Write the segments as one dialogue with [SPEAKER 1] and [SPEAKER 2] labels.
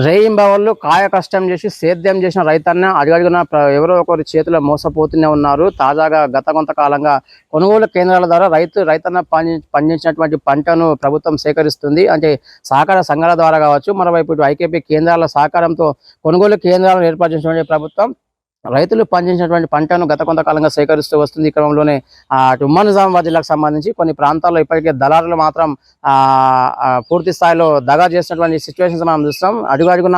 [SPEAKER 1] రేయింబవళ్ళు కాయ కష్టం చేసి సేద్యం చేసిన రైతన్న అడుగడుగున ఎవరో ఒకరి చేతిలో మోసపోతూనే ఉన్నారు. తాజాగా గత కొంతకాలంగా కొనుగోలు కేంద్రాల ద్వారా రైతన్న పండించినటువంటి పంటను ప్రభుత్వం సేకరిస్తుంది. అంటే సహకార సంఘాల ద్వారా కావచ్చు, మరోవైపు ఇటు ఐకేపీ కేంద్రాల సహకారంతో కొనుగోలు కేంద్రాలను ఏర్పాటు చేసినటువంటి ప్రభుత్వం రైతులు పండించినటువంటి పంటను గత కొంతకాలంగా సేకరిస్తూ వస్తుంది. ఈ క్రమంలోనే ఉమ్మడి నిజామాబాద్ జిల్లాకు సంబంధించి కొన్ని ప్రాంతాల్లో ఇప్పటికే దళారులు మాత్రం పూర్తి స్థాయిలో దగా చేసినటువంటి సిచ్యువేషన్స్ మనం చూస్తాం. అడుగడుగున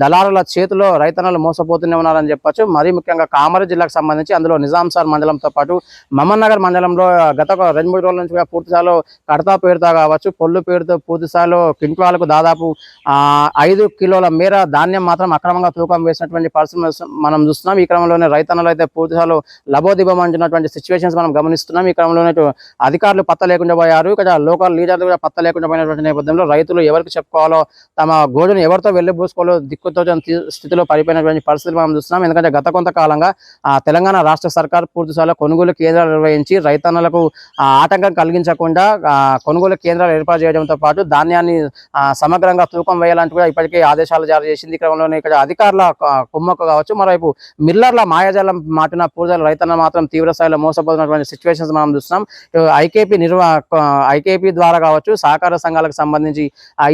[SPEAKER 1] దళారుల చేతిలో రైతన్నలు మోసపోతూనే ఉన్నారని చెప్పొచ్చు. మరీ ముఖ్యంగా కామారెడ్డి జిల్లాకు సంబంధించి అందులో నిజాంసార్ మండలంతో పాటు మహమ్మద్నగర్ మండలంలో గత 2-3 రోజుల నుంచి పూర్తి స్థాయిలో కడతా పేరుతో కావచ్చు, పొల్లు పేరుతో పూర్తి స్థాయిలో క్వింటాలకు దాదాపు 5 కిలోల మేర ధాన్యం మాత్రం అక్రమంగా తూకం వేసినటువంటి పరిస్థితి మనం చూస్తున్నాం. ఈ క్రమంలోనే రైతన్నలు అయితే పూర్తిస్థాయిలో లబోదిబం అంటున్నటువంటి సిచ్యువేషన్స్ మనం గమనిస్తున్నాం. ఈ క్రమంలోనే అధికారులు పత్త లేకుండా పోయారు. ఇక్కడ లోకల్ లీడర్లు కూడా పత్త లేకుండా పోయినటువంటి నేపథ్యంలో రైతులు ఎవరికి చెప్పుకోవాలో, తమ గోడును ఎవరితో వెళ్ళిపోసుకోవాలో దిక్కుతో స్థితిలో పడిపోయినటువంటి పరిస్థితులు మనం చూస్తున్నాం. ఎందుకంటే గత కొంతకాలంగా తెలంగాణ రాష్ట్ర సర్కార్ పూర్తిస్థాయిలో కొనుగోలు కేంద్రాలు నిర్వహించి రైతన్నలకు ఆటంకం కలిగించకుండా కొనుగోలు కేంద్రాలు ఏర్పాటు చేయడంతో పాటు ధాన్యాన్ని సమగ్రంగా తూకం వేయాలంటూ కూడా ఇప్పటికే ఆదేశాలు జారీ చేసింది. ఈ క్రమంలోనే ఇక్కడ అధికారుల కుమ్మక్కు కావచ్చు, మరోవైపు మిల్లర్ల మాయాజాలం మాటిన పూజల రైతన్న మాత్రం తీవ్ర స్థాయిలో మోసపోతున్నటువంటి సిచ్యువేషన్స్ మనం చూస్తున్నాం. ఐకేపీ ద్వారా కావచ్చు, సహకార సంఘాలకు సంబంధించి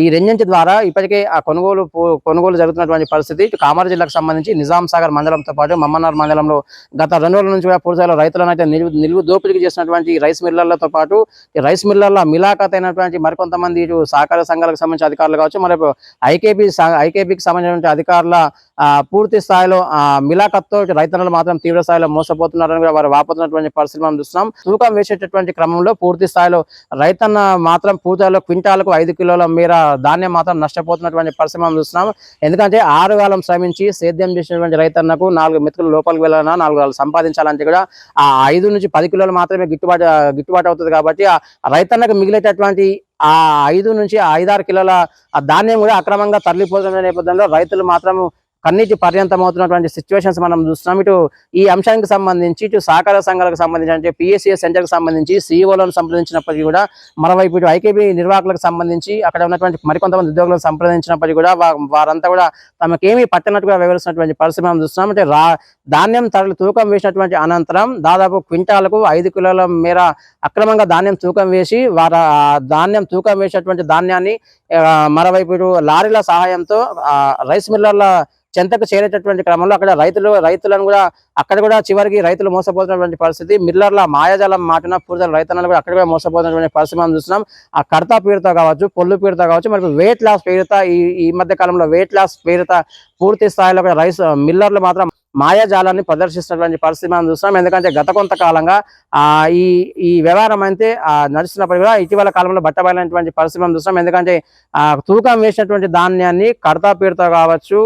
[SPEAKER 1] ఈ రెండింటి ద్వారా ఇప్పటికే ఆ కొనుగోలు జరుగుతున్నటువంటి పరిస్థితి. కామారెడ్డి జిల్లాకు సంబంధించి నిజాం సాగర్ మండలంతో పాటు మహమ్మద్నగర్ మండలంలో గత 2 రోజుల నుంచి కూడా పూర్తిస్థాయిలో రైతులను అయితే నిలువు దోపిడీకి చేసినటువంటి రైస్ మిల్లర్లతో పాటు రైస్ మిల్లర్ల మిలాఖత్ అయినటువంటి మరికొంతమంది ఇటు సహకార సంఘాలకు సంబంధించిన అధికారులు కావచ్చు, మరొక ఐకేపీకి సంబంధించినటువంటి అధికారుల పూర్తి స్థాయిలో మిలాఖత్తో రైతన్నలు మాత్రం తీవ్ర స్థాయిలో మోసపోతున్నారని కూడా వారు వాపోతున్నటువంటి పరిస్థితి మనం చూస్తున్నాం. తూకం వేసేటటువంటి క్రమంలో పూర్తి స్థాయిలో రైతన్న మాత్రం పూర్తిలో క్వింటాలకు 5 కిలోల మేర ధాన్యం మాత్రం నష్టపోతున్నటువంటి పరిస్థితి మనం చూస్తున్నాం. ఎందుకంటే 6 కాలం శ్రమించి సేద్యం చేసినటువంటి రైతన్నకు 4 మెతుకులు లోపలికి వెళ్ళాలన్నా 4 కాలం సంపాదించాలంటే కూడా ఆ 5 నుంచి 10 కిలోలు మాత్రమే గిట్టుబాటు అవుతుంది. కాబట్టి ఆ రైతన్నకు మిగిలేటటువంటి ఆ 5 నుంచి 5-6 కిలోల ధాన్యం కూడా అక్రమంగా తరలిపోతున్న నేపథ్యంలో రైతులు మాత్రం కన్నీటి పర్యంతం అవుతున్నటువంటి సిచ్యువేషన్స్ మనం చూస్తున్నాం. ఇటు ఈ అంశానికి సంబంధించి ఇటు సహకార సంఘాలకు సంబంధించి అంటే పిఎస్సిఎస్ సెంటర్కి సంబంధించి సిఇఓలను సంప్రదించినప్పటికీ కూడా, మరోవైపు ఇటు ఐకేబీ నిర్వాహకులకు సంబంధించి అక్కడ ఉన్నటువంటి మరికొంతమంది ఉద్యోగులకు సంప్రదించినప్పటికీ కూడా వారంతా కూడా తమకేమీ పట్టనట్టుగా వివరిస్తున్నటువంటి పరిస్థితి మనం చూస్తున్నాం. అంటే ధాన్యం తూకం వేసినటువంటి అనంతరం దాదాపు క్వింటాలకు 5 కిలోల మేర అక్రమంగా ధాన్యం తూకం వేసి ధాన్యం తూకం వేసినటువంటి ధాన్యాన్ని మరోవైపు ఇటు లారీల సహాయంతో రైస్ మిల్లర్ల చెంతకు చేరేటటువంటి క్రమంలో అక్కడ రైతులను కూడా అక్కడ కూడా చివరికి రైతులు మోసపోతున్నటువంటి పరిస్థితి. మిల్లర్ల మాయాజాలం మాటిన పూర్తి రైతన్నలు కూడా అక్కడ కూడా మోసపోతున్నటువంటి పరిస్థితి మనం చూస్తున్నాం. ఆ కడతా పేరుతో కావచ్చు, పొల్లు పేరుతో కావచ్చు, మరి వెయిట్ లాస్ పేరుతో ఈ మధ్య కాలంలో వెయిట్ లాస్ పేరుతో పూర్తి స్థాయిలో రైస్ మిల్లర్లు మాత్రం మాయాజాలాన్ని ప్రదర్శిస్తున్నటువంటి పరిస్థితి మనం చూస్తున్నాం. ఎందుకంటే గత కొంతకాలంగా ఈ వ్యవహారం అయితే నడుస్తున్నప్పుడు కూడా ఇటీవల కాలంలో బట్టబయలైనటువంటి పరిస్థితి మనం చూస్తున్నాం. ఎందుకంటే తూకం వేసినటువంటి ధాన్యాన్ని కడతా పేరుతో కావచ్చు,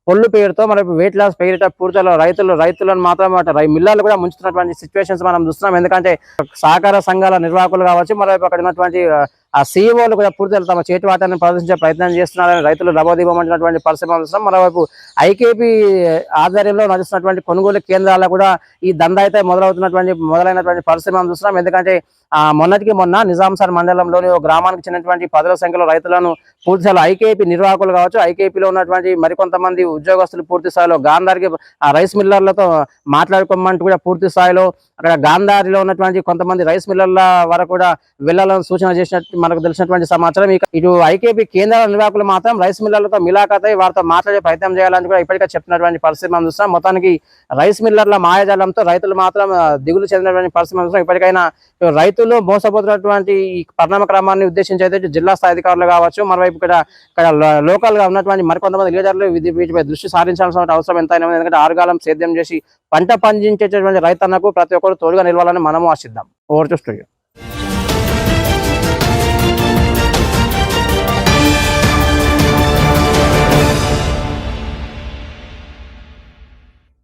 [SPEAKER 1] పొల్లు పేరుతో మనకు వెయిట్ లాస్ పేరిట పూర్తిలో రైతులను మాత్రం మిల్లర్లు కూడా ముంచుతున్నటువంటి సిచ్యువేషన్స్ మనం చూస్తున్నాం. ఎందుకంటే సహకార సంఘాల నిర్వాహకులు కావచ్చు, మరోవైపు అక్కడ ఉన్నటువంటి ఆ సిఇఓలు కూడా పూర్తిగా తమ చేతి వాటాన్ని ప్రదర్శించే ప్రయత్నం చేస్తున్నారని రైతులు లబోదిబమంటున్నటువంటి పరిస్థితి మనం చూస్తున్నాం. మరోవైపు ఐకేపీ ఆధ్వర్యంలో నడుస్తున్నటువంటి కొనుగోలు కేంద్రాల్లో కూడా ఈ దందా అయితే మొదలైనటువంటి పరిస్థితి మనం చూస్తున్నాం. ఎందుకంటే మొన్నటికి మొన్న నిజాంసార్ మండలంలోని ఒక గ్రామానికి చెందినటువంటి 10ల సంఖ్యలో రైతులను పూర్తిస్థాయిలో ఐకేపీ నిర్వాహకులు కావచ్చు, ఐకేపీలో ఉన్నటువంటి మరికొంతమంది ఉద్యోగస్తులు పూర్తి స్థాయిలో గాంధారికి రైస్ మిల్లర్లతో మాట్లాడుకోమంటూ కూడా పూర్తి స్థాయిలో అక్కడ గాంధారిలో ఉన్నటువంటి కొంతమంది రైస్ మిల్లర్ల వరకు కూడా వెళ్లాలని సూచన చేసినట్టు మనకు తెలిసినటువంటి సమాచారం. ఇటు ఐకేపీ కేంద్రాల నిర్వాహకులు మాత్రం రైస్ మిల్లర్లతో మిలాఖతై వారితో మాట్లాడే ప్రయత్నం చేయాలని కూడా ఇప్పటికే చెప్తున్నటువంటి పరిస్థితి మనం చూస్తున్నాం. మొత్తానికి రైస్ మిల్లర్ల మాయాజాలంతో రైతులు మాత్రం దిగులు చెందినటువంటి పరిస్థితి మనం చూస్తున్నాం. ఇప్పటికైనా రైతులు మోసపోతున్నటువంటి ఈ పరిణామ క్రమాన్ని ఉద్దేశించి అయితే జిల్లా స్థాయి అధికారులు కావచ్చు, మరోవైపు ఇక్కడ లోకల్ గా ఉన్నటువంటి మరికొంతమంది లీడర్లు వీటిపై దృష్టి సారించాల్సిన అవసరం ఎంతైనా. ఎందుకంటే 6 కాలం సేద్యం చేసి పంట పండించేటటువంటి రైతన్నకు ప్రతి ఒక్కరు తోడుగా నిలవాలని మనము ఆశిద్దాం. Over to studio.